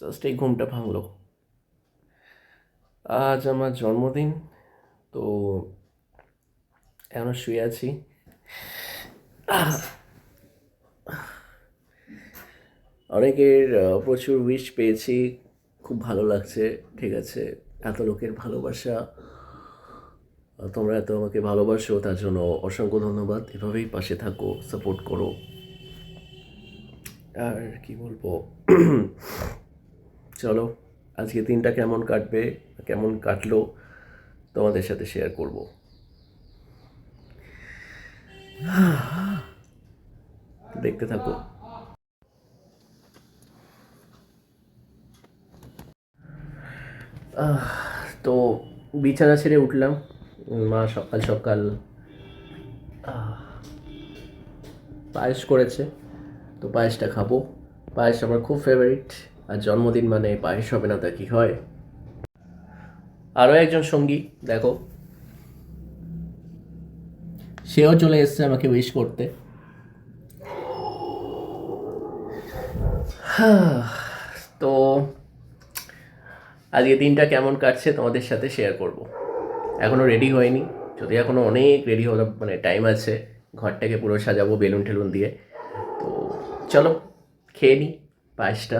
Just এই ঘুমটা ভাঙলো। আজ আমার জন্মদিন, তো এখনো শুয়ে আছি। অনেকের প্রচুর উইশ পেয়েছি, খুব ভালো লাগছে। ঠিক আছে, এত লোকের ভালোবাসা, তোমরা এত আমাকে ভালোবাসো, তার জন্য অসংখ্য ধন্যবাদ। এভাবেই পাশে থাকো, সাপোর্ট করো। আর কি বলবো, চলো আজকে দিনটা কেমন কাটবে, কেমন কাটলো তোমাদের সাথে শেয়ার করব। দেখতে থাকো। তো বিছানা ছেড়ে উঠলাম। মা সকাল সকাল পায়েস করেছে, তো পায়েসটা খাবো। পায়েস আমার খুব ফেভারিট, আর জন্মদিন মানে পায়েস হবে না তা কি হয়। আরও একজন সঙ্গী দেখো, সেও চলে এসছে আমাকে উইশ করতে। তো আজকে দিনটা কেমন কাটছে তোমাদের সাথে শেয়ার করব। এখনও রেডি হয়নি, যদি এখনও অনেক রেডি হওয়ার মানে টাইম আছে। ঘরটাকে পুরো সাজাবো বেলুন টেলুন দিয়ে। তো চলো খেয়ে নিই পায়েসটা।